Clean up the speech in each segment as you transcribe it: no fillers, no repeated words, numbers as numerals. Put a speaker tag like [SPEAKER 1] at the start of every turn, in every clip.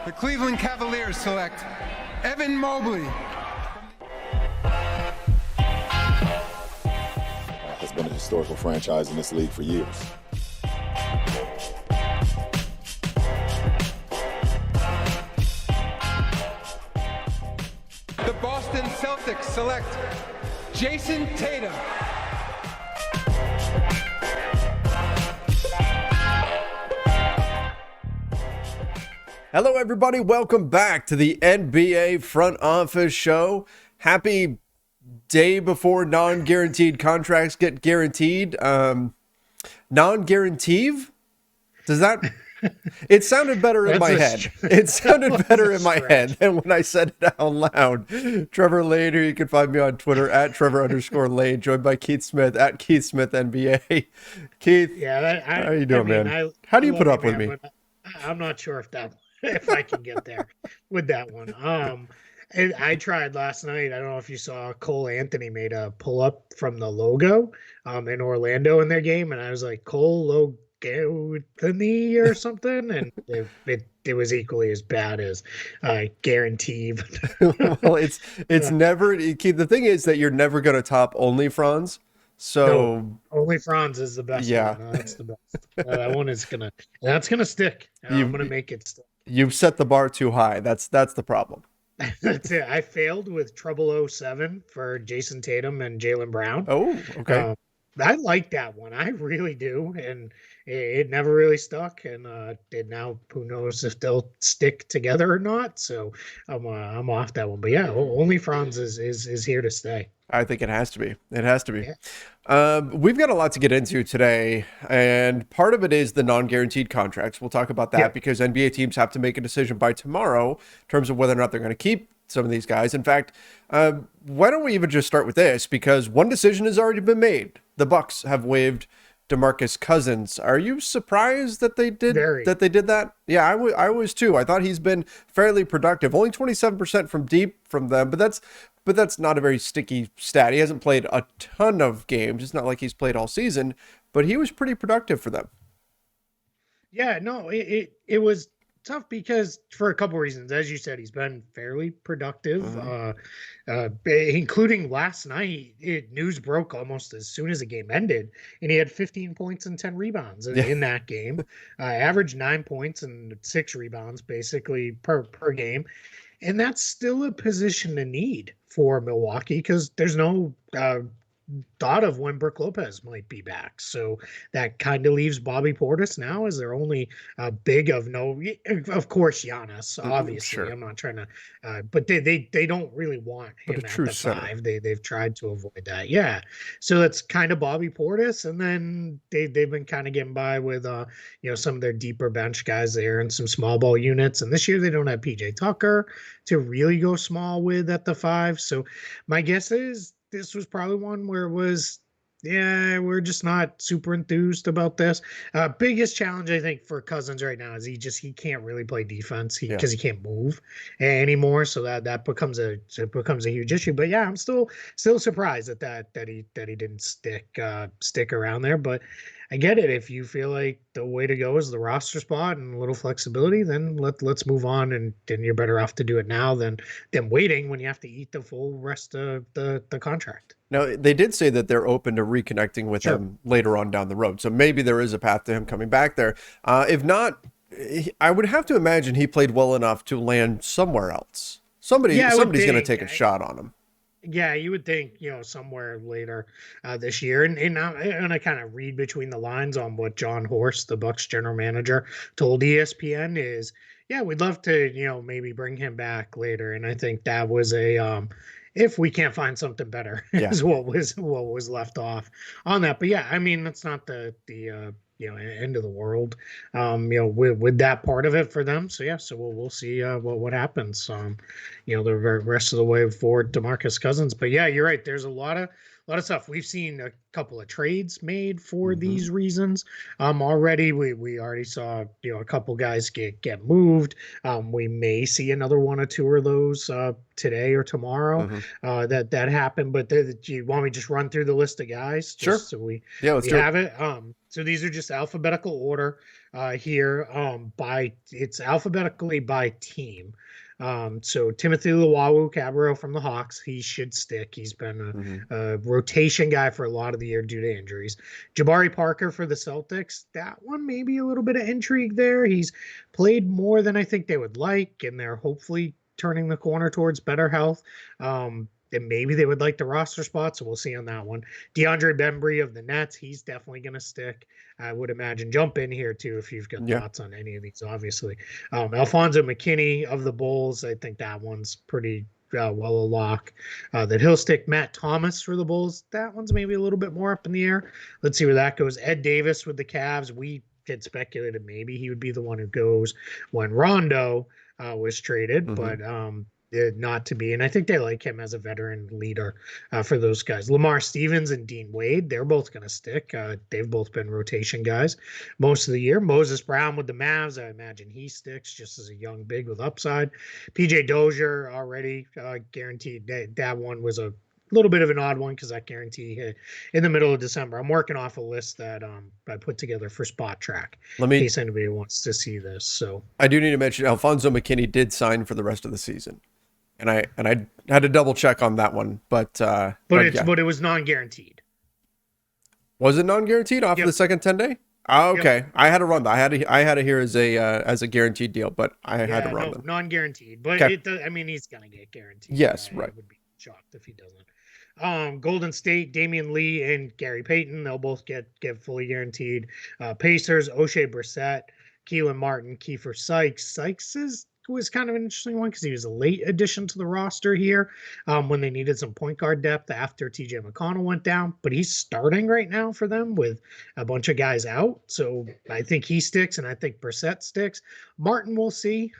[SPEAKER 1] The Cleveland Cavaliers select Evan Mobley.
[SPEAKER 2] Has been a historical franchise in this league for years.
[SPEAKER 1] The Boston Celtics select Jason Tatum.
[SPEAKER 3] Hello, everybody. Welcome back to the NBA Front Office Show. Happy day before non-guaranteed contracts get guaranteed. Non-guaranteed? Does that... It sounded better in my head. It sounded better in my head than when I said it out loud. Trevor Lane, here you can find me on Twitter at Trevor_Lane, joined by Keith Smith at Keith Smith NBA. Keith, how you doing, man? How do you put up with me?
[SPEAKER 4] I'm not sure if I can get there with that one. And I tried last night. I don't know if you saw Cole Anthony made a pull up from the logo in Orlando in their game, and I was like, Cole Logo or something, and it was equally as bad as guaranteed.
[SPEAKER 3] Well, it's never. Keith, the thing is that you're never going to top OnlyFrans. So
[SPEAKER 4] no, only Franz is the best.
[SPEAKER 3] Yeah,
[SPEAKER 4] one. That's the best. That one is that's gonna stick. I'm gonna make it stick.
[SPEAKER 3] You've set the bar too high. That's the problem.
[SPEAKER 4] That's it. I failed with Trouble 07 for Jason Tatum and Jaylen Brown.
[SPEAKER 3] Oh, okay.
[SPEAKER 4] I like that one. I really do, and it never really stuck. And now who knows if they'll stick together or not. So I'm off that one. But yeah, only Franz is here to stay.
[SPEAKER 3] I think it has to be. It has to be. Yeah. We've got a lot to get into today, and part of it is the non-guaranteed contracts. We'll talk about that because NBA teams have to make a decision by tomorrow in terms of whether or not they're going to keep some of these guys. In fact, why don't we even just start with this? Because one decision has already been made. The Bucks have waived DeMarcus Cousins. Are you surprised that they did that? Yeah, I was too. I thought he's been fairly productive. Only 27% from deep from them, but that's not a very sticky stat. He hasn't played a ton of games. It's not like he's played all season, but he was pretty productive for them. Yeah,
[SPEAKER 4] no, it was tough because for a couple of reasons. As you said, he's been fairly productive, including last night. News broke almost as soon as the game ended, and he had 15 points and 10 rebounds in that game. Averaged 9 points and 6 rebounds basically per game. And that's still a position to need for Milwaukee because there's no thought of when Brook Lopez might be back. So that kind of leaves Bobby Portis now as their only big of course, Giannis, obviously. Sure. I'm not trying to, but they don't really want him at the 5. They've tried to avoid that. Yeah. So that's kind of Bobby Portis. And then they've been kind of getting by with, some of their deeper bench guys there and some small ball units. And this year they don't have PJ Tucker to really go small with at the 5. So my guess is, this was probably one where it was, we're just not super enthused about this. Biggest challenge, I think, for Cousins right now is he can't really play defense because he can't move anymore. So that becomes a huge issue. But yeah, I'm still surprised that he didn't stick around there. But I get it. If you feel like the way to go is the roster spot and a little flexibility, then let's move on. And then you're better off to do it now than waiting when you have to eat the full rest of the contract.
[SPEAKER 3] Now, they did say that they're open to reconnecting with him later on down the road. So maybe there is a path to him coming back there. If not, I would have to imagine he played well enough to land somewhere else. Somebody's going to take a shot on him.
[SPEAKER 4] Yeah, you would think, somewhere later this year. And I kind of read between the lines on what John Horst, the Bucks general manager, told ESPN is, we'd love to, maybe bring him back later. And I think that was if we can't find something better is what was left off on that. But yeah, I mean, that's not the end of the world, with that part of it for them. So yeah, so we'll see what happens. The rest of the way forward, DeMarcus Cousins. But yeah, you're right. There's a lot of stuff. We've seen a couple of trades made for these reasons. Already we already saw a couple guys get moved. We may see another one or two of those today or tomorrow that happened. But do you want me to just run through the list of guys?
[SPEAKER 3] Sure.
[SPEAKER 4] So we
[SPEAKER 3] have it.
[SPEAKER 4] So these are just alphabetical order. here. It's alphabetically by team. So Timothy Luwawu-Cabarrot from the Hawks, he should stick. He's been a rotation guy for a lot of the year due to injuries. Jabari Parker for the Celtics, that one maybe a little bit of intrigue there. He's played more than I think they would like, and they're hopefully turning the corner towards better health. And maybe they would like the roster spot, so we'll see on that one. DeAndre Bembry of the Nets, he's definitely going to stick. I would imagine. Jump in here, too, if you've got thoughts on any of these, obviously. Alfonso McKinney of the Bulls, I think that one's pretty well a lock. That he'll stick. Matt Thomas for the Bulls, that one's maybe a little bit more up in the air. Let's see where that goes. Ed Davis with the Cavs, we had speculated maybe he would be the one who goes when Rondo was traded, but not to be. And I think they like him as a veteran leader for those guys. Lamar Stevens and Dean Wade, they're both going to stick. They've both been rotation guys most of the year. Moses Brown with the Mavs, I imagine he sticks just as a young big with upside. PJ Dozier already guaranteed. That one was a little bit of an odd one because that guarantee hit in the middle of December. I'm working off a list that I put together for Spot Track in case anybody wants to see this. So
[SPEAKER 3] I do need to mention Alfonso McKinney did sign for the rest of the season. And I had to double check on that one, but it
[SPEAKER 4] was non-guaranteed.
[SPEAKER 3] Was it non-guaranteed off of the second 10-day? Oh, okay. Yep. I had to run that. I had it here as a guaranteed deal, but I had to run them.
[SPEAKER 4] Non-guaranteed, but it does, I mean, he's gonna get guaranteed.
[SPEAKER 3] Yes, right.
[SPEAKER 4] I would be shocked if he doesn't. Golden State, Damian Lee and Gary Payton, they'll both get fully guaranteed. Pacers, O'Shea Brissett, Keelan Martin, Kiefer Sykes. Sykes was kind of an interesting one because he was a late addition to the roster here when they needed some point guard depth after TJ McConnell went down, but he's starting right now for them with a bunch of guys out. So I think he sticks, and I think Brissett sticks. Martin, we'll see.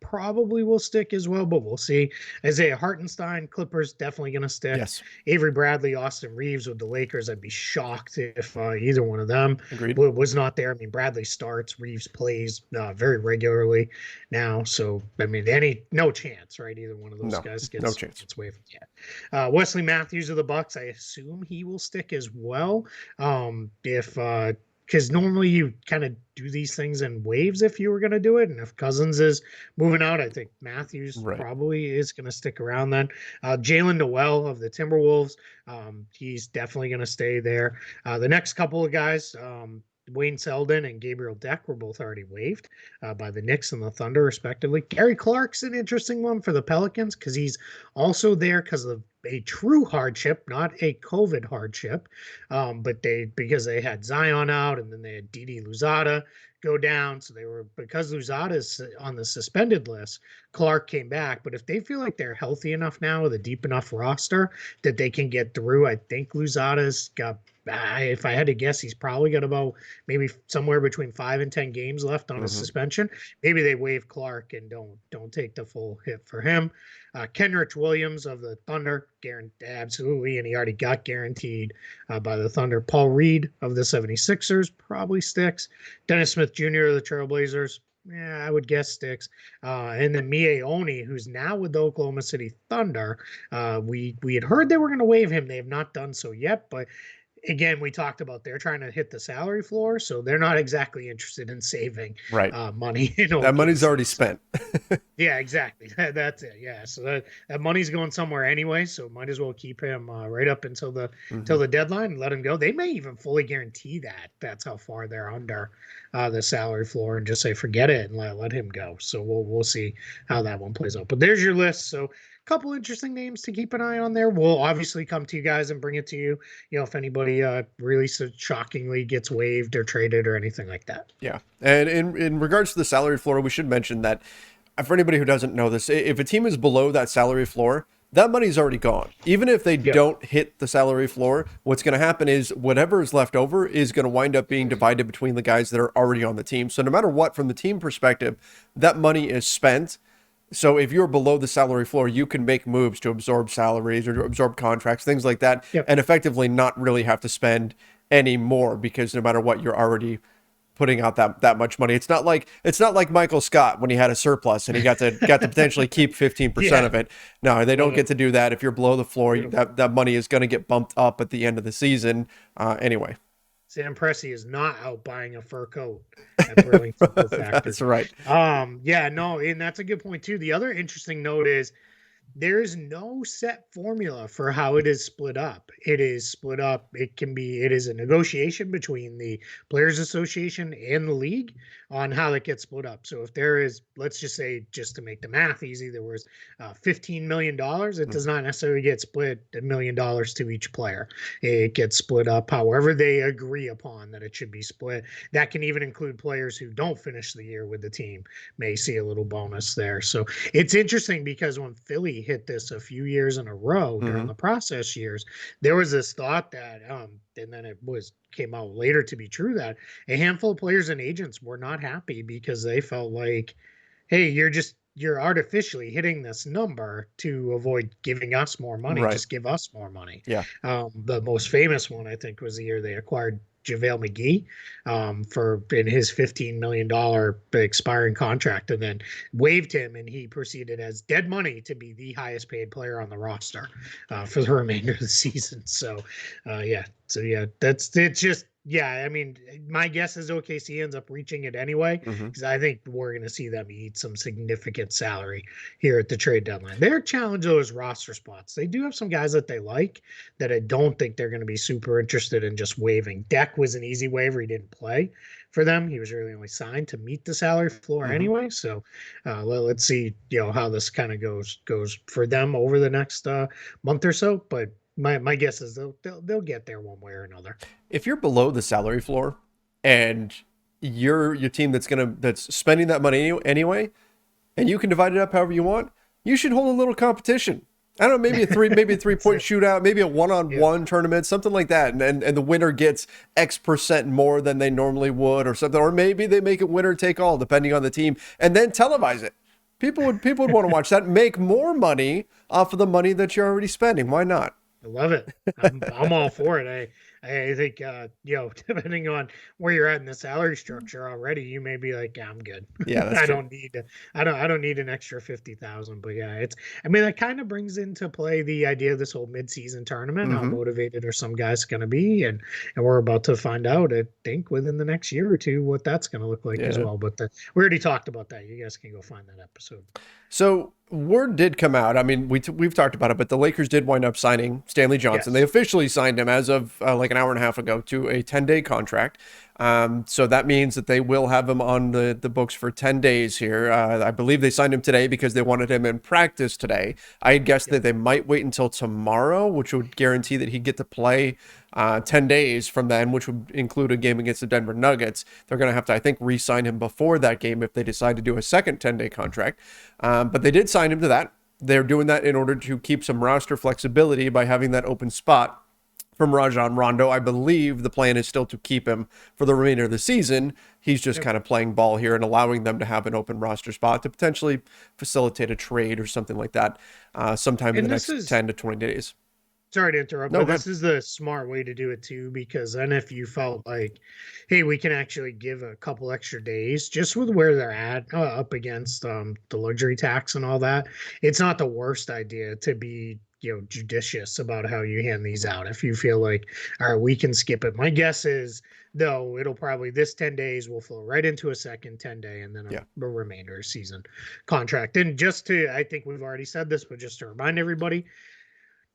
[SPEAKER 4] Probably will stick as well, but we'll see. Isaiah Hartenstein, Clippers, definitely going to stick.
[SPEAKER 3] Yes.
[SPEAKER 4] Avery Bradley, Austin Reeves with the Lakers. I'd be shocked if either one of them was not there. I mean, Bradley starts, Reeves plays very regularly now. So, I mean, no chance, right? Either one of those guys gets waived. Yeah. Wesley Matthews of the Bucks, I assume he will stick as well. Because normally you kind of do these things in waves if you were going to do it. And if Cousins is moving out, I think Matthews probably is going to stick around then. Jalen Noel of the Timberwolves, he's definitely going to stay there. The next couple of guys, Wayne Selden and Gabriel Deck were both already waived by the Knicks and the Thunder, respectively. Gary Clark's an interesting one for the Pelicans because he's also there because of a true hardship, not a COVID hardship, but because they had Zion out and then they had Didi Louzada go down, so because Louzada's on the suspended list, Clark came back. But if they feel like they're healthy enough now with a deep enough roster that they can get through, I think Louzada's got. If I had to guess, he's probably got about maybe somewhere between 5 and 10 games left on a suspension. Maybe they waive Clark and don't take the full hit for him. Kenrich Williams of the Thunder, absolutely, and he already got guaranteed by the Thunder. Paul Reed of the 76ers probably sticks. Dennis Smith Jr. of the Trailblazers, I would guess sticks. And then Mie Oni, who's now with the Oklahoma City Thunder. We had heard they were going to waive him. They have not done so yet, but again, we talked about they're trying to hit the salary floor, so they're not exactly interested in saving money.
[SPEAKER 3] That money's already spent.
[SPEAKER 4] Yeah, exactly. That's it. Yeah, so that money's going somewhere anyway, so might as well keep him right up until the deadline and let him go. They may even fully guarantee that. That's how far they're under the salary floor, and just say forget it and let him go. So we'll see how that one plays out. But there's your list. So couple interesting names to keep an eye on there. We'll obviously come to you guys and bring it to you, if anybody really shockingly gets waived or traded or anything like that.
[SPEAKER 3] Yeah. And in regards to the salary floor, we should mention that for anybody who doesn't know this, if a team is below that salary floor, that money's already gone. Even if they don't hit the salary floor, what's going to happen is whatever is left over is going to wind up being divided between the guys that are already on the team. So no matter what, from the team perspective, that money is spent. So if you're below the salary floor, you can make moves to absorb salaries or to absorb contracts, things like that, and effectively not really have to spend any more because no matter what, you're already putting out that much money. It's not like Michael Scott when he had a surplus and he got to potentially keep 15% of it. No, they don't get to do that. If you're below the floor, that money is going to get bumped up at the end of the season anyway.
[SPEAKER 4] Sam Presti is not out buying a fur coat at Burlington Coat Factory.
[SPEAKER 3] That's right.
[SPEAKER 4] Yeah, no, and that's a good point too. The other interesting note is there is no set formula for how it is split up. It is split up. It is a negotiation between the Players Association and the league on how it gets split up. So if there is, let's just say, just to make the math easy, there was $15 million, it does not necessarily get split $1 million to each player. It gets split up however they agree upon that it should be split. That can even include players who don't finish the year with the team may see a little bonus there. So it's interesting because when Philly hit this a few years in a row during the process years, there was this thought that and then it came out later to be true that a handful of players and agents were not happy because they felt like, hey, you're artificially hitting this number to avoid giving us more money.
[SPEAKER 3] Right.
[SPEAKER 4] Just give us more money.
[SPEAKER 3] Yeah.
[SPEAKER 4] The most famous one, I think, was the year they acquired JaVale McGee for in his $15 million expiring contract, and then waived him, and he proceeded as dead money to be the highest paid player on the roster for the remainder of the season. So it's just. Yeah, I mean, my guess is OKC ends up reaching it anyway, because I think we're going to see them eat some significant salary here at the trade deadline. Their challenge, though, is roster spots. They do have some guys that they like that I don't think they're going to be super interested in just waiving. Deck was an easy waiver. He didn't play for them. He was really only signed to meet the salary floor anyway. So let's see, how this kind of goes for them over the next month or so. But my guess is they'll get there one way or another.
[SPEAKER 3] If you're below the salary floor and you're your team that's spending that money anyway, and you can divide it up however you want, you should hold a little competition. I don't know, maybe a 3-point shootout, maybe a 1-on-1 tournament, something like that. And the winner gets X% more than they normally would or something. Or maybe they make it winner take all, depending on the team, and then televise it. People would want to watch that, make more money off of the money that you're already spending. Why not?
[SPEAKER 4] I love it. I'm all for it. I think depending on where you're at in the salary structure already, you may be like, I'm good.
[SPEAKER 3] Yeah, that's
[SPEAKER 4] I
[SPEAKER 3] true.
[SPEAKER 4] don't need an extra 50,000. But yeah, that kind of brings into play the idea of this whole midseason tournament. How motivated are some guys going to be, and we're about to find out, I think, within the next year or two what that's going to look like as well. But we already talked about that. You guys can go find that episode.
[SPEAKER 3] So word did come out. I mean, we've talked about it, but the Lakers did wind up signing Stanley Johnson. Yes. They officially signed him as of like an hour and a half ago to a 10-day contract. So that means that they will have him on the books for 10 days here. I believe they signed him today because they wanted him in practice today. I had guessed that they might wait until tomorrow, which would guarantee that he'd get to play 10 days from then, which would include a game against the Denver Nuggets. They're going to have to, I think, re-sign him before that game if they decide to do a second 10-day contract. But they did sign him to that. They're doing that in order to keep some roster flexibility by having that open spot from Rajon Rondo. I believe the plan is still to keep him for the remainder of the season. He's just kind of playing ball here and allowing them to have an open roster spot to potentially facilitate a trade or something like that sometime in the next 10 to 20 days.
[SPEAKER 4] Sorry to interrupt, but this is the smart way to do it too, because then if you felt like, hey, we can actually give a couple extra days just with where they're at up against the luxury tax and all that, it's not the worst idea to be judicious about how you hand these out. If you feel like, all right, we can skip it. My guess is, though, it'll probably, this 10 days will flow right into a second 10-day and then a remainder season contract. And I think we've already said this, but just to remind everybody,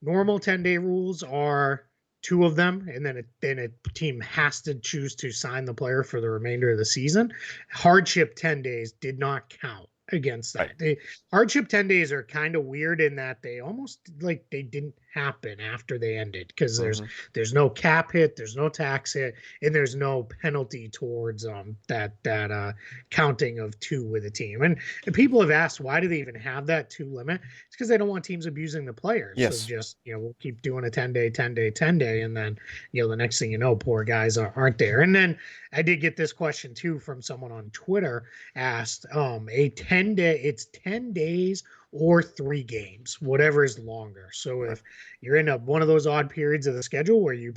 [SPEAKER 4] normal 10-day rules are 2 of them, and then a team has to choose to sign the player for the remainder of the season. Hardship 10 days did not count against that. Right. The hardship 10 days are kind of weird in that they almost like they didn't happen after they ended, because there's no cap hit, there's no tax hit, and there's no penalty towards that counting of 2 with a team. And people have asked, why do they even have that 2 limit? It's because they don't want teams abusing the players.
[SPEAKER 3] Yes. So
[SPEAKER 4] just we'll keep doing a 10-day, and then the next thing you know, poor guys aren't there. And then I did get this question too from someone on Twitter, asked a 10-day, it's 10 days or 3 games, whatever is longer. So if you're in one of those odd periods of the schedule where you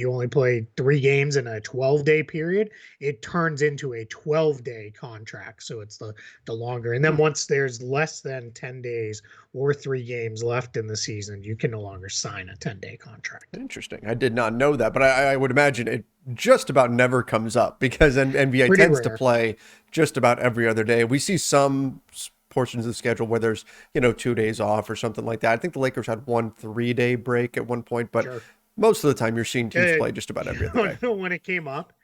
[SPEAKER 4] only play 3 games in a 12-day period, it turns into a 12-day contract. So it's the longer. And then once there's less than 10 days or 3 games left in the season, you can no longer sign a 10-day contract.
[SPEAKER 3] Interesting. I did not know that, but I would imagine it just about never comes up because NBA
[SPEAKER 4] Pretty
[SPEAKER 3] tends
[SPEAKER 4] rare.
[SPEAKER 3] to play just about every other day. We see some portions of the schedule where there's 2 days off or something like that. I think the Lakers had 1 3-day break at one point, but
[SPEAKER 4] Sure.
[SPEAKER 3] most of the time you're seeing teams play just about every other day.
[SPEAKER 4] When it came up,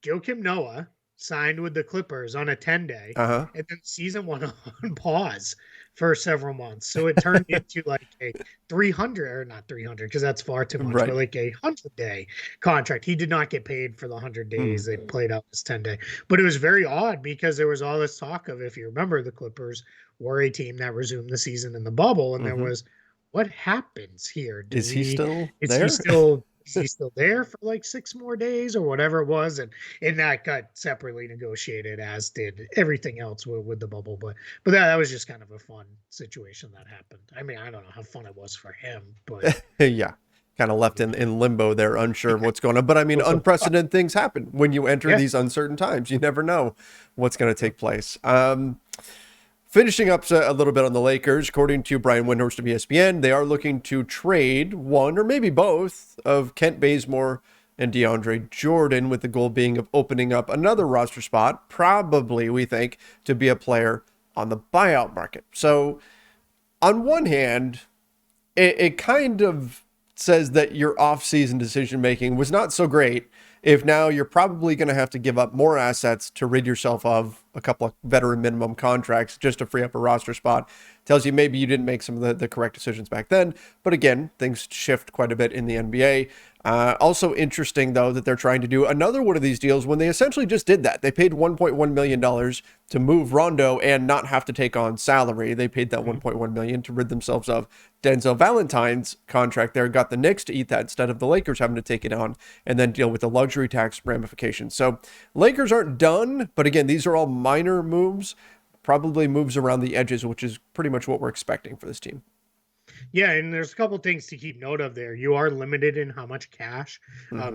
[SPEAKER 4] Joakim Noah signed with the Clippers on a 10-day,
[SPEAKER 3] Uh-huh.
[SPEAKER 4] and then season went on pause for several months. So it turned into like a 300, or not 300, because that's far too much,
[SPEAKER 3] Right.
[SPEAKER 4] but like a 100-day contract. He did not get paid for the 100 days they played out this 10-day. But it was very odd because there was all this talk of, if you remember, the Clippers were a team that resumed the season in the bubble, and there was, what happens here?
[SPEAKER 3] Is he still
[SPEAKER 4] Is
[SPEAKER 3] there?
[SPEAKER 4] he still there for like 6 more days or whatever it was? And that got separately negotiated, as did everything else with the bubble. But that was just kind of a fun situation that happened. I mean, I don't know how fun it was for him, but
[SPEAKER 3] Yeah. Kind of left in limbo there, unsure of what's going on. But I mean, unprecedented things happen when you enter these uncertain times. You never know what's going to take place. Finishing up a little bit on the Lakers, according to Brian Windhorst of ESPN, they are looking to trade one or maybe both of Kent Bazemore and DeAndre Jordan, with the goal being of opening up another roster spot, probably, we think, to be a player on the buyout market. So on one hand, it kind of says that your off-season decision-making was not so great if now you're probably going to have to give up more assets to rid yourself of a couple of veteran minimum contracts just to free up a roster spot. Tells you maybe you didn't make some of the correct decisions back then. But again, things shift quite a bit in the NBA. Also interesting, though, that they're trying to do another one of these deals when they essentially just did that. They paid $1.1 million to move Rondo and not have to take on salary. They paid that $1.1 million to rid themselves of Denzel Valentine's contract there, got the Knicks to eat that instead of the Lakers having to take it on and then deal with the luxury tax ramifications. So Lakers aren't done, but again, these are all minor moves, probably moves around the edges, which is pretty much what we're expecting for this team.
[SPEAKER 4] Yeah, and there's a couple things to keep note of there. You are limited in how much cash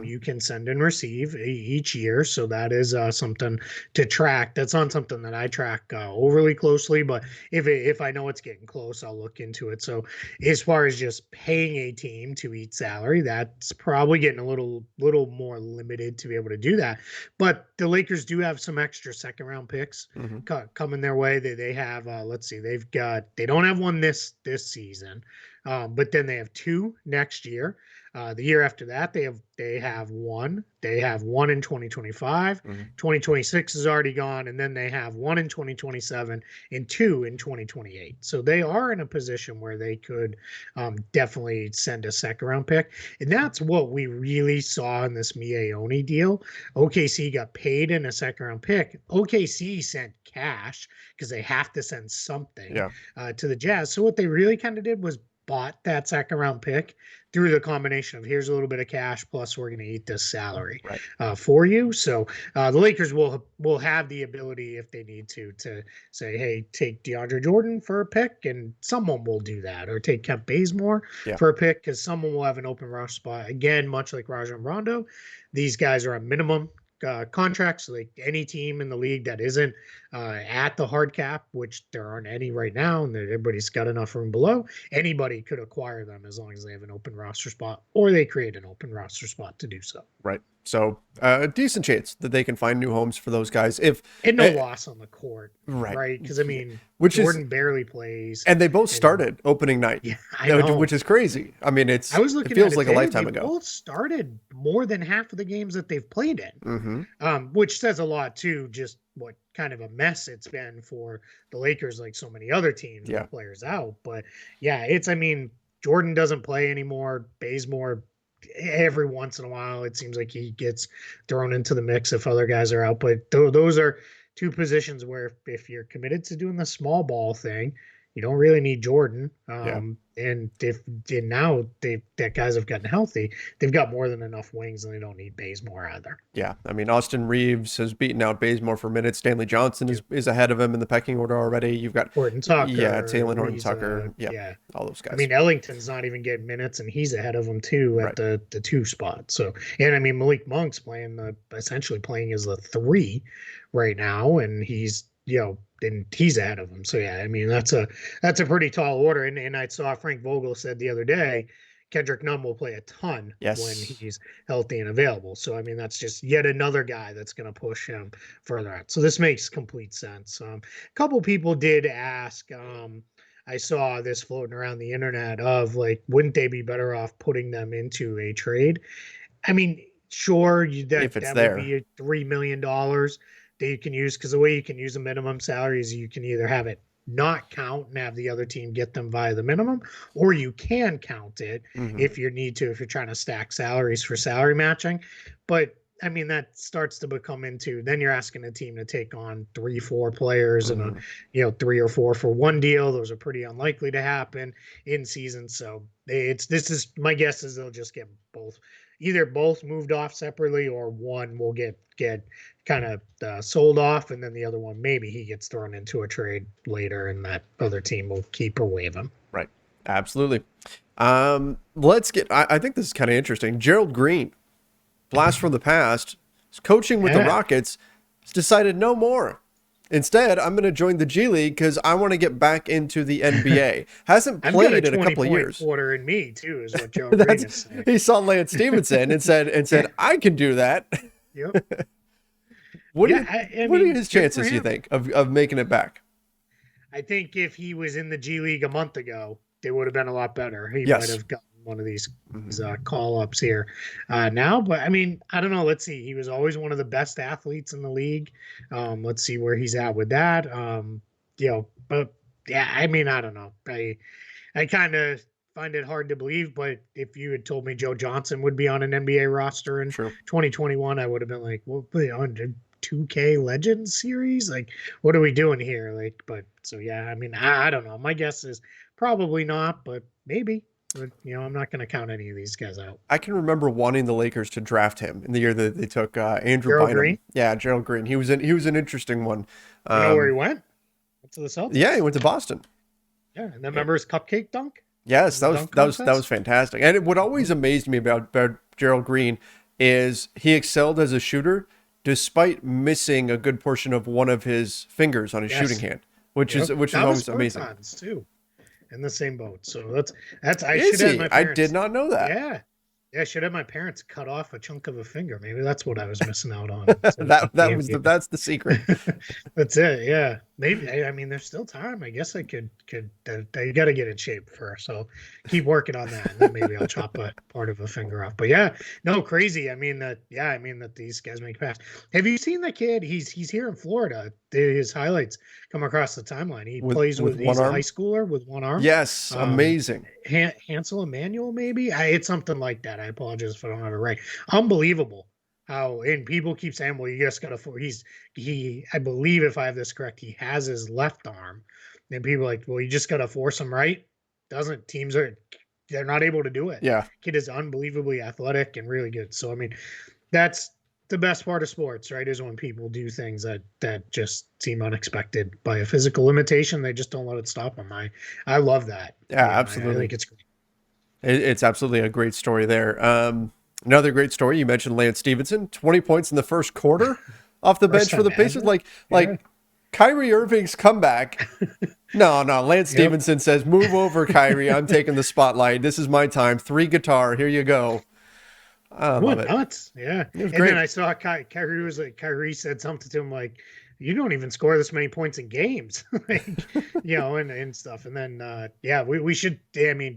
[SPEAKER 4] you can send and receive each year, so that is something to track. That's not something that I track overly closely, but if I know it's getting close, I'll look into it. So as far as just paying a team to eat salary, that's probably getting a little more limited to be able to do that. But the Lakers do have some extra second-round picks coming their way. They have, let's see, they don't have one this season. But then they have 2 next year. The year after that, they have one. They have one in 2025. 2026 is already gone, and then they have one in 2027 and 2 in 2028. So they are in a position where they could definitely send a second-round pick, and that's what we really saw in this Miaoni deal. OKC got paid in a second-round pick. OKC sent cash because they have to send something to the Jazz. So what they really kind of did was bought that second round pick through the combination of, here's a little bit of cash, plus we're going to eat this salary for you. So the Lakers will have the ability, if they need to say, hey, take DeAndre Jordan for a pick, and someone will do that, or take Kent Bazemore for a pick, because someone will have an open rush spot. Again, much like Rajon Rondo, these guys are on minimum contracts. Like any team in the league that isn't at the hard cap, which there aren't any right now, and everybody's got enough room below, anybody could acquire them as long as they have an open roster spot, or they create an open roster spot to do so.
[SPEAKER 3] Right. So a decent chance that they can find new homes for those guys.
[SPEAKER 4] And no loss on the court. Right. Because I mean, Jordan barely plays.
[SPEAKER 3] And they both started opening night.
[SPEAKER 4] Yeah, I know.
[SPEAKER 3] Which is crazy. I mean, it feels like a lifetime ago.
[SPEAKER 4] They both started more than half of the games that they've played in. Which says a lot too, just what kind of a mess it's been for the Lakers, like so many other teams with players out. But yeah, I mean, Jordan doesn't play anymore. Bazemore, every once in a while, it seems like he gets thrown into the mix if other guys are out. But those are 2 positions where if you're committed to doing the small ball thing, You don't really need Jordan.
[SPEAKER 3] Yeah.
[SPEAKER 4] And if now that guys have gotten healthy, they've got more than enough wings, and they don't need Bazemore either.
[SPEAKER 3] Yeah. I mean, Austin Reeves has beaten out Bazemore for minutes. Stanley Johnson is ahead of him in the pecking order already. You've got
[SPEAKER 4] Horton Tucker.
[SPEAKER 3] Yeah, Taylor Horton Tucker. Yeah. All those guys.
[SPEAKER 4] I mean, Ellington's not even getting minutes, and he's ahead of him too at the 2 spot. So, and I mean, Malik Monk's essentially playing as the 3 right now, and he's and he's ahead of him. So yeah, I mean that's a pretty tall order. And I saw Frank Vogel said the other day, Kendrick Nunn will play a ton when he's healthy and available. So I mean that's just yet another guy that's going to push him further out. So this makes complete sense. A couple people did ask. I saw this floating around the internet of like, wouldn't they be better off putting them into a trade? I mean, sure, that would be $3 million that you can use, because the way you can use a minimum salary is you can either have it not count and have the other team get them via the minimum, or you can count it if you need to, if you're trying to stack salaries for salary matching. But I mean, that starts to become into, then you're asking a team to take on 3-4 players and 3 or 4 for one deal. Those are pretty unlikely to happen in season. So my guess is they'll just get either both moved off separately, or one will get kind of sold off, and then the other one, maybe he gets thrown into a trade later and that other team will keep or waive him.
[SPEAKER 3] Right. Absolutely. I think this is kind of interesting. Gerald Green, blast from the past, is coaching with the Rockets, has decided no more. Instead, I'm going to join the G League because I want to get back into the NBA. Hasn't played in a couple of years.
[SPEAKER 4] Quarter in me too is what Gerald Green is saying.
[SPEAKER 3] He saw Lance Stevenson and said, I can do that.
[SPEAKER 4] Yep.
[SPEAKER 3] What are his chances, you think, of making it back?
[SPEAKER 4] I think if he was in the G League a month ago, they would have been a lot better. He might have gotten one of these call-ups here now. But, I mean, I don't know. Let's see. He was always one of the best athletes in the league. Let's see where he's at with that. But, yeah, I mean, I don't know. I kind of find it hard to believe, but if you had told me Joe Johnson would be on an NBA roster in 2021, I would have been like, well, on 2K Legends series? Like, what are we doing here? Like, but so yeah, I mean, I don't know. My guess is probably not, but maybe. But, I'm not going to count any of these guys out.
[SPEAKER 3] I can remember wanting the Lakers to draft him in the year that they took Andrew
[SPEAKER 4] Gerald
[SPEAKER 3] Bynum.
[SPEAKER 4] Green?
[SPEAKER 3] Yeah, Gerald Green. He was an interesting one.
[SPEAKER 4] You know where he went? Went to the Celtics.
[SPEAKER 3] Yeah, he went to Boston.
[SPEAKER 4] Yeah, and then remember his cupcake dunk?
[SPEAKER 3] Yes, that was fantastic. And what always amazed me about Gerald Green is he excelled as a shooter despite missing a good portion of one of his fingers on his shooting hand, which is always amazing.
[SPEAKER 4] Too, in the same boat. So that's I should have my parents.
[SPEAKER 3] I did not know that.
[SPEAKER 4] Yeah. Yeah, I should have my parents cut off a chunk of a finger. Maybe that's what I was missing out on. So
[SPEAKER 3] that's the secret.
[SPEAKER 4] That's it. Yeah, maybe. I mean, there's still time. I guess I could. I got to get in shape first. So keep working on that, and then maybe I'll chop a part of a finger off. But yeah, no, crazy. I mean that these guys make pass. Have you seen the kid? He's here in Florida. His highlights come across the timeline. He plays with he's a high schooler with one arm.
[SPEAKER 3] Yes, amazing.
[SPEAKER 4] Hansel Emmanuel, maybe. It's something like that. I apologize if I don't have it right. Unbelievable how, and people keep saying, well, you just got to, I believe if I have this correct, he has his left arm. And people are like, well, you just got to force him right. They're not able to do it.
[SPEAKER 3] Yeah.
[SPEAKER 4] Kid is unbelievably athletic and really good. So, I mean, that's the best part of sports, right? Is when people do things that just seem unexpected by a physical limitation. They just don't let it stop them. I love that.
[SPEAKER 3] Yeah, absolutely.
[SPEAKER 4] I think it's great.
[SPEAKER 3] It's absolutely a great story there. Another great story. You mentioned Lance Stevenson, 20 points in the first quarter off the bench for the Pacers. Like Kyrie Irving's comeback. No. Lance Stevenson says, move over, Kyrie. I'm taking the spotlight. This is my time. 3 guitar. Here you go. I love it.
[SPEAKER 4] Nuts. Yeah. And
[SPEAKER 3] great.
[SPEAKER 4] then I saw Kyrie said something to him like, you don't even score this many points in games, and stuff. And then, we should,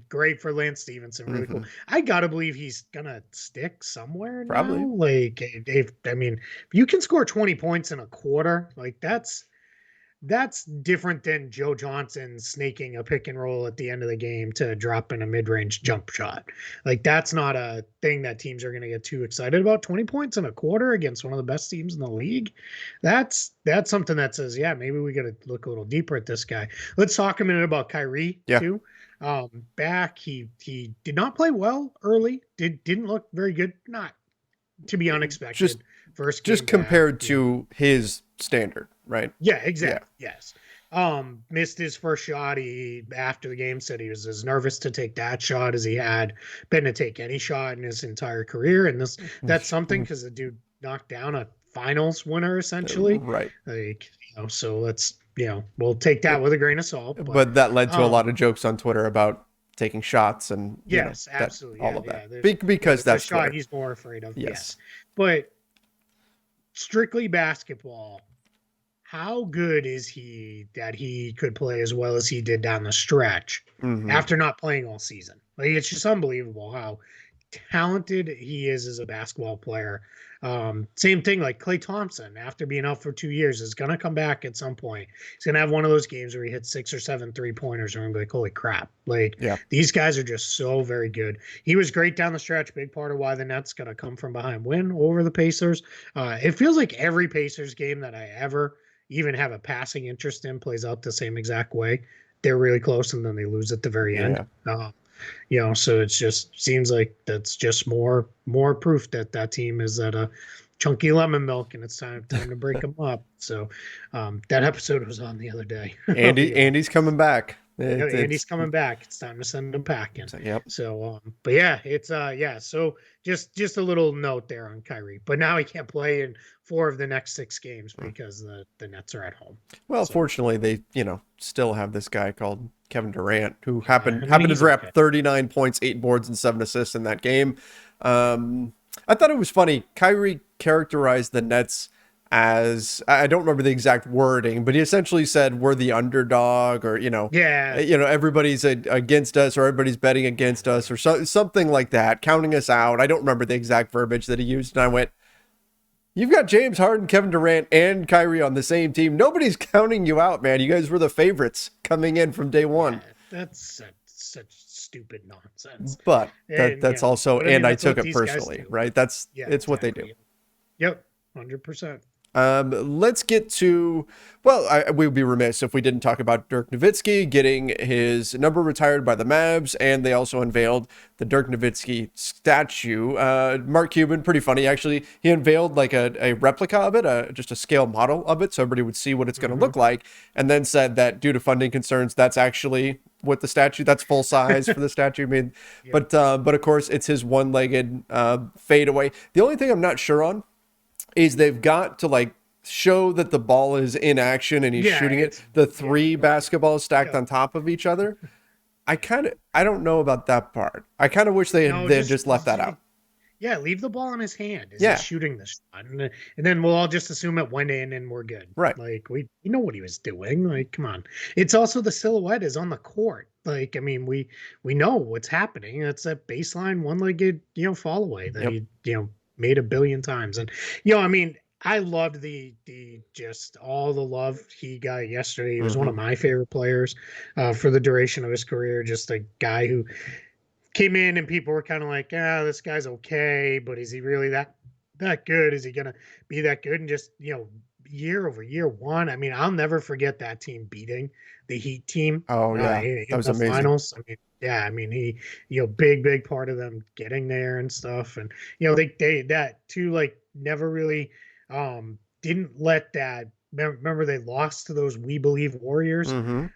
[SPEAKER 4] great for Lance Stevenson. Really cool. I got to believe he's going to stick somewhere
[SPEAKER 3] probably
[SPEAKER 4] now. Like, if you can score 20 points in a quarter, like that's that's different than Joe Johnson snaking a pick and roll at the end of the game to drop in a mid-range jump shot. Like, that's not a thing that teams are going to get too excited about. 20 points in a quarter against one of the best teams in the league. That's something that says, yeah, maybe we got to look a little deeper at this guy. Let's talk a minute about Kyrie too. Back, he did not play well early. Didn't look very good. Not to be unexpected. First game
[SPEAKER 3] just compared
[SPEAKER 4] back,
[SPEAKER 3] to his standard, right?
[SPEAKER 4] Yeah, exactly. Yeah. Yes. Missed his first shot. He, after the game, said he was as nervous to take that shot as he had been to take any shot in his entire career. And that's something, because the dude knocked down a finals winner essentially.
[SPEAKER 3] Right.
[SPEAKER 4] Like, so let's, we'll take that with a grain of salt.
[SPEAKER 3] But that led to a lot of jokes on Twitter about taking shots and
[SPEAKER 4] yes, absolutely,
[SPEAKER 3] all of that. Because that's
[SPEAKER 4] the shot he's more afraid of. Yes. But strictly basketball, how good is he that he could play as well as he did down the stretch after not playing all season? Like, it's just unbelievable how talented he is as a basketball player. Same thing like Klay Thompson, after being out for 2 years, is going to come back at some point. He's going to have one of those games where he hits 6 or 7 3-pointers and I'm like, holy crap. Like, these guys are just so very good. He was great down the stretch. Big part of why the Nets going to come from behind win over the Pacers. It feels like every Pacers game that I ever even have a passing interest in plays out the same exact way. They're really close and then they lose at the very end. So it just seems like that's just more proof that team is at a chunky lemon milk and it's time to break them up. So that episode was on the other day.
[SPEAKER 3] Andy's coming back.
[SPEAKER 4] Andy's coming back. It's time to send him packing. So, but yeah, it's So just a little note there on Kyrie. But now he can't play in 4 of the next 6 games because the Nets are at home.
[SPEAKER 3] Well, fortunately, they still have this guy called Kevin Durant who happened to drop 39 points, 8 boards, and 7 assists in that game. I thought it was funny. Kyrie characterized the Nets as, I don't remember the exact wording, but he essentially said we're the underdog, or everybody's against us, or everybody's betting against us, or something like that, counting us out. I don't remember the exact verbiage that he used, and I went, you've got James Harden, Kevin Durant, and Kyrie on the same team. Nobody's counting you out, man. You guys were the favorites coming in from day one.
[SPEAKER 4] That's such stupid nonsense.
[SPEAKER 3] But that's also, and I took it personally, right? It's what they do.
[SPEAKER 4] Yep, 100%.
[SPEAKER 3] Let's get to, we would be remiss if we didn't talk about Dirk Nowitzki getting his number retired by the Mavs, and they also unveiled the Dirk Nowitzki statue. Mark Cuban, pretty funny actually. He unveiled like a replica of it, just a scale model of it, so everybody would see what it's going to look like, and then said that due to funding concerns, that's actually what the statue, that's full size for the statue. I mean, but of course it's his one-legged fadeaway. The only thing I'm not sure on is they've got to like show that the ball is in action and he's shooting it. The 3 basketballs stacked on top of each other. I don't know about that part. I kind of wish they had just left that out.
[SPEAKER 4] Yeah, leave the ball in his hand as he's shooting the shot. And then we'll all just assume it went in and we're good.
[SPEAKER 3] Right.
[SPEAKER 4] Like, we know what he was doing. Like, come on. It's also the silhouette is on the court. Like, I mean, we know what's happening. That's that baseline one-legged, fall away that he, made a billion times. And, I mean, I loved the just all the love he got yesterday. He was one of my favorite players for the duration of his career. Just a guy who came in and people were kind of like, this guy's okay, but is he really that good? Is he going to be that good? And just, year over year one, I mean, I'll never forget that team beating the Heat team.
[SPEAKER 3] Oh, yeah.
[SPEAKER 4] In
[SPEAKER 3] was
[SPEAKER 4] the
[SPEAKER 3] amazing.
[SPEAKER 4] Finals. I mean, he, big part of them getting there and stuff. And, they that too, like, never really didn't let that. Remember they lost to those We Believe Warriors,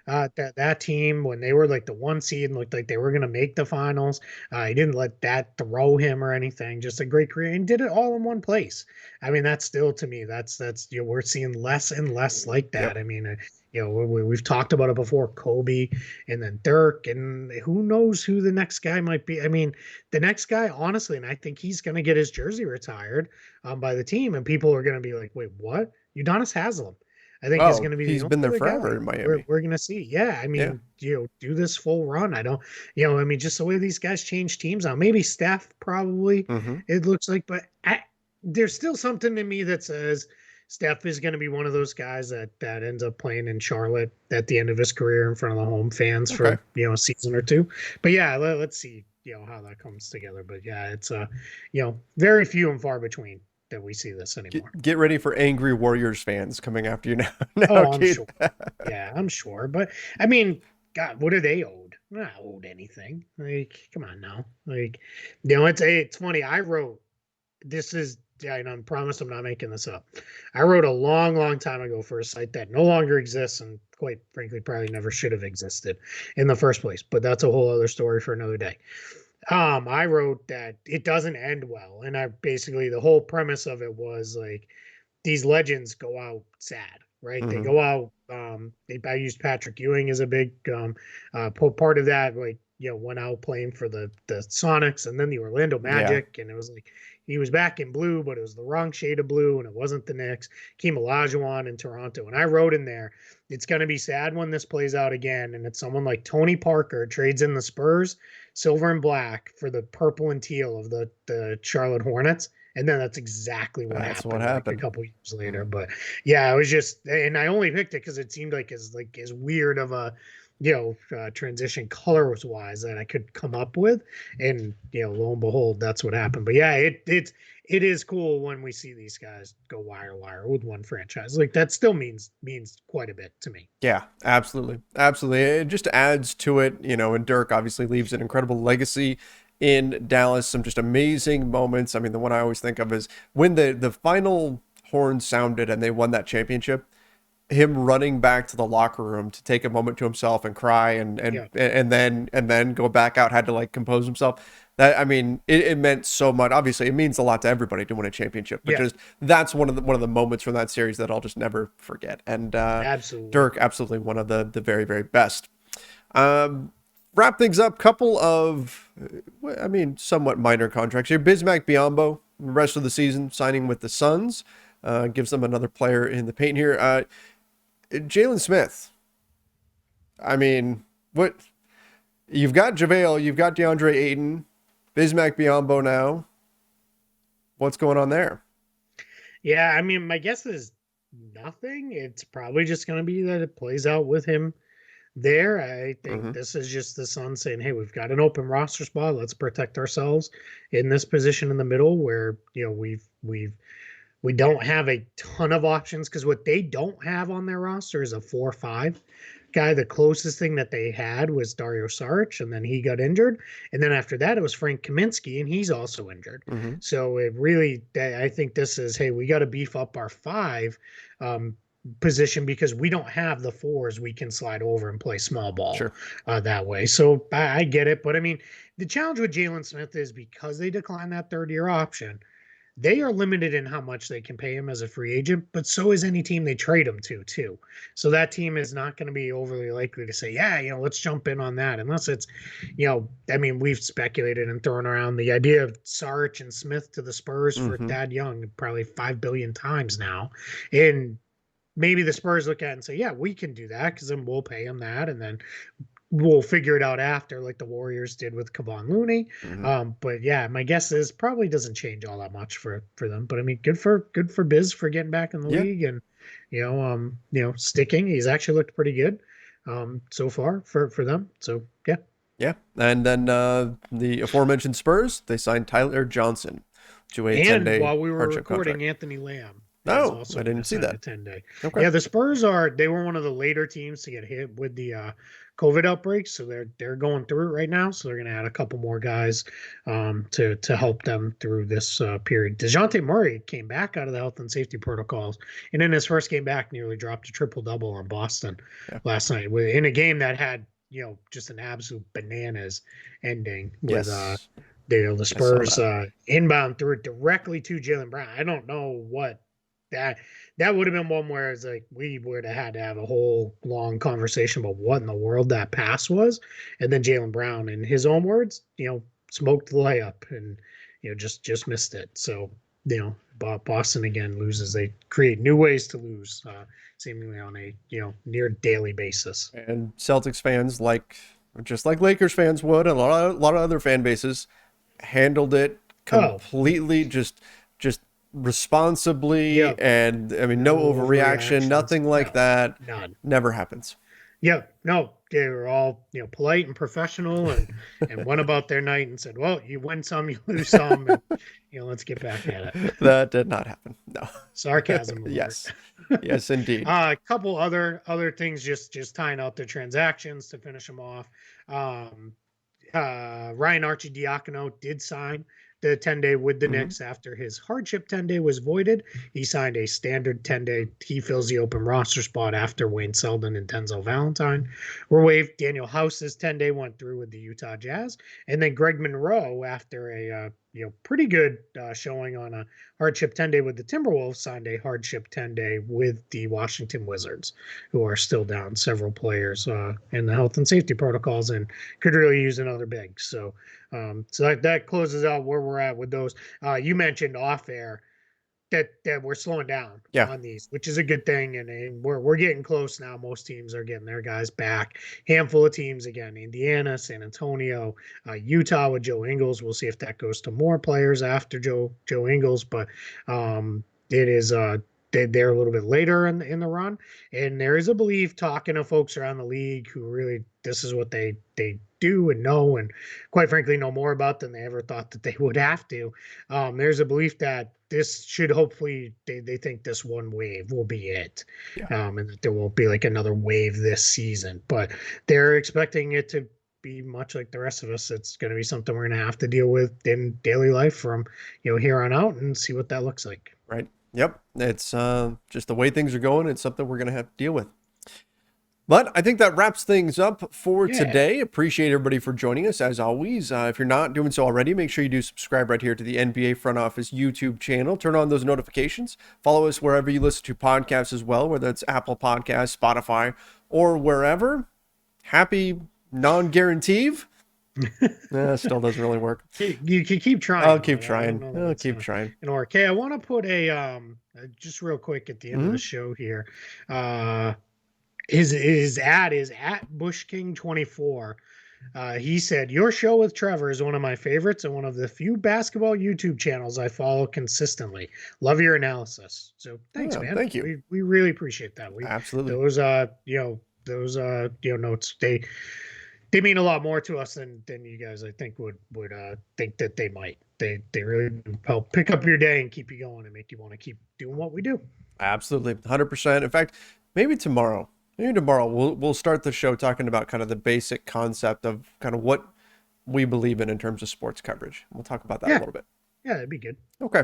[SPEAKER 4] that team when they were like the 1 seed and looked like they were going to make the finals. He didn't let that throw him or anything. Just a great career and did it all in one place. I mean, that's still, to me, that's we're seeing less and less like that. Yep. I mean, we've talked about it before, Kobe and then Dirk, and who knows who the next guy might be. I mean, the next guy, honestly, and I think he's going to get his jersey retired by the team, and people are going to be like, wait, what? Udonis Haslem. I think he's going to be.
[SPEAKER 3] He's been there forever in Miami.
[SPEAKER 4] We're going to see. Yeah, I mean, do this full run. I don't. I mean, just the way these guys change teams now. Maybe Steph, probably. It looks like, but there's still something in me that says Steph is going to be one of those guys that ends up playing in Charlotte at the end of his career in front of the home fans for a season or two. But yeah, let's see how that comes together. But yeah, it's very few and far between that we see this anymore.
[SPEAKER 3] Get ready for angry Warriors fans coming after you now.
[SPEAKER 4] I'm sure. Yeah, I'm sure. But I mean, God, what are they owed? They're not owed anything. Like, come on now. Like, it's funny. I wrote this is. And I promise I'm not making this up. I wrote a long, long time ago for a site that no longer exists and quite frankly probably never should have existed in the first place. But that's a whole other story for another day. I wrote that it doesn't end well. And the whole premise of it was like these legends go out sad, right? Mm-hmm. They go out. I used Patrick Ewing as a big part of that. Like, went out playing for the Sonics and then the Orlando Magic. Yeah. And it was like, he was back in blue, but it was the wrong shade of blue, and it wasn't the Knicks. Hakeem Olajuwon in Toronto. And I wrote in there, it's going to be sad when this plays out again, and it's someone like Tony Parker trades in the Spurs, silver and black, for the purple and teal of the Charlotte Hornets. And then that's exactly what happened. Like a couple years later. But yeah, it was just, and I only picked it because it seemed like as weird of a transition colors wise that I could come up with, and lo and behold, that's what happened. But yeah, it is cool when we see these guys go wire with one franchise. Like, that still means quite a bit to me.
[SPEAKER 3] Yeah, absolutely. It just adds to it, and Dirk obviously leaves an incredible legacy in Dallas. Some just amazing moments. I mean, the one I always think of is when the final horn sounded and they won that championship. Him running back to the locker room to take a moment to himself and cry and then go back out, had to like compose himself. That, I mean, it meant so much. Obviously, it means a lot to everybody to win a championship, but just that's one of the moments from that series that I'll just never forget. And
[SPEAKER 4] absolutely.
[SPEAKER 3] Dirk, absolutely one of the very, very best. Wrap things up. Couple of, somewhat minor contracts here. Bismack Biyombo, the rest of the season, signing with the Suns, gives them another player in the paint here. Jalen Smith. I mean, what you've got JaVale, you've got DeAndre Ayton, Bismack Biyombo now. What's going on there?
[SPEAKER 4] Yeah, I mean, my guess is nothing. It's probably just going to be that it plays out with him there. I think this is just the Suns saying, hey, we've got an open roster spot. Let's protect ourselves in this position in the middle where, we don't have a ton of options, because what they don't have on their roster is a 4-5 guy. The closest thing that they had was Dario Saric, and then he got injured. And then after that, it was Frank Kaminsky, and he's also injured. So it really, I think this is, hey, we got to beef up our 5 position, because we don't have the 4s we can slide over and play small ball that way. So I get it. But I mean, the challenge with Jalen Smith is because they declined that third-year option, they are limited in how much they can pay him as a free agent, but so is any team they trade him to, too. So that team is not going to be overly likely to say, let's jump in on that, unless it's, we've speculated and thrown around the idea of Saric and Smith to the Spurs for Thad Young probably 5 billion times now. And maybe the Spurs look at it and say, yeah, we can do that, because then we'll pay him that, and then we'll figure it out after, like the Warriors did with Kevon Looney. But yeah, my guess is probably doesn't change all that much for them. But I mean, good for Biz for getting back in the league and sticking. He's actually looked pretty good so far for them. So yeah.
[SPEAKER 3] Yeah. And then the aforementioned Spurs, they signed Tyler Johnson to a 10-day
[SPEAKER 4] while we were recording
[SPEAKER 3] contract.
[SPEAKER 4] Anthony Lamb.
[SPEAKER 3] Oh, I didn't see that.
[SPEAKER 4] 10-day.
[SPEAKER 3] Okay.
[SPEAKER 4] Yeah, the Spurs they were one of the later teams to get hit with the COVID outbreak, so they're going through it right now. So they're going to add a couple more guys to help them through this period. DeJounte Murray came back out of the health and safety protocols, and in his first game back, nearly dropped a triple-double on Boston last night in a game that had just an absolute bananas ending with the Spurs inbound threw it directly to Jaylen Brown. I don't know what. That would have been one where it's like we would have had to have a whole long conversation about what in the world that pass was, and then Jaylen Brown, in his own words, smoked the layup and just missed it. So Boston again loses. They create new ways to lose, seemingly on a near daily basis.
[SPEAKER 3] And Celtics fans, just like Lakers fans would, and a lot of other fan bases, handled it completely. Just responsibly, and I mean, no overreaction, nothing like that.
[SPEAKER 4] None.
[SPEAKER 3] Never happens.
[SPEAKER 4] Yeah, no, they were all, polite and professional and went about their night and said, well, you win some, you lose some, and, let's get back at it.
[SPEAKER 3] That did not happen. No.
[SPEAKER 4] Sarcasm.
[SPEAKER 3] Yes. Yes, indeed.
[SPEAKER 4] A couple other things, just tying out the transactions to finish them off. Ryan Arcidiacono did sign the 10-day with the Knicks after his hardship 10-day was voided. He signed a standard 10-day. He fills the open roster spot after Wayne Selden and Denzel Valentine were waived. Daniel House's 10-day went through with the Utah Jazz. And then Greg Monroe, after a pretty good showing on a hardship 10-day with the Timberwolves, signed a hardship 10-day with the Washington Wizards, who are still down several players in the health and safety protocols and could really use another big. So that closes out where we're at with those. You mentioned off air that we're slowing down on these, which is a good thing. And we're getting close now. Most teams are getting their guys back. Handful of teams again, Indiana, San Antonio, Utah with Joe Ingles. We'll see if that goes to more players after Joe Ingles, but it is they're a little bit later in the run. And there is a belief, talking to folks around the league who really, this is what they do and know, and quite frankly know more about than they ever thought that they would have to. There's a belief that this should hopefully, they think this one wave will be it. And that there won't be like another wave this season, but they're expecting it to be much like the rest of us. It's going to be something we're going to have to deal with in daily life from here on out, and see what that looks like.
[SPEAKER 3] Right. Yep. It's just the way things are going. It's something we're going to have to deal with. But I think that wraps things up for today. Appreciate everybody for joining us, as always. If you're not doing so already, make sure you do subscribe right here to the NBA Front Office YouTube channel. Turn on those notifications. Follow us wherever you listen to podcasts as well, whether it's Apple Podcasts, Spotify, or wherever. Happy non-guarantee. Still doesn't really work.
[SPEAKER 4] You can keep trying.
[SPEAKER 3] I'll keep trying. I'll keep trying.
[SPEAKER 4] Okay, I want to put a just real quick at the end of the show here. His ad is at BushKing24. He said, your show with Trevor is one of my favorites and one of the few basketball YouTube channels I follow consistently. Love your analysis. So thanks, man.
[SPEAKER 3] Thank you.
[SPEAKER 4] We really appreciate that.
[SPEAKER 3] Absolutely.
[SPEAKER 4] Those notes, they mean a lot more to us than you guys, I think, would think that they might. They really help pick up your day and keep you going and make you want to keep doing what we do.
[SPEAKER 3] Absolutely. 100%. In fact, maybe tomorrow we'll start the show talking about kind of the basic concept of kind of what we believe in terms of sports coverage. We'll talk about that a little bit.
[SPEAKER 4] Yeah, that'd be good.
[SPEAKER 3] Okay.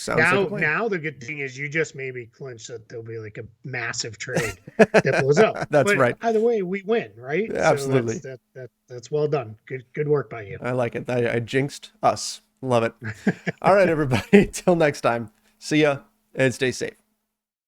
[SPEAKER 4] Now the good thing is you just maybe clinch that there'll be like a massive trade that blows up.
[SPEAKER 3] That's right.
[SPEAKER 4] Either way, we win, right?
[SPEAKER 3] Absolutely.
[SPEAKER 4] So that's well done. Good work by you.
[SPEAKER 3] I like it. I jinxed us. Love it. All right, everybody. Till next time. See ya and stay safe.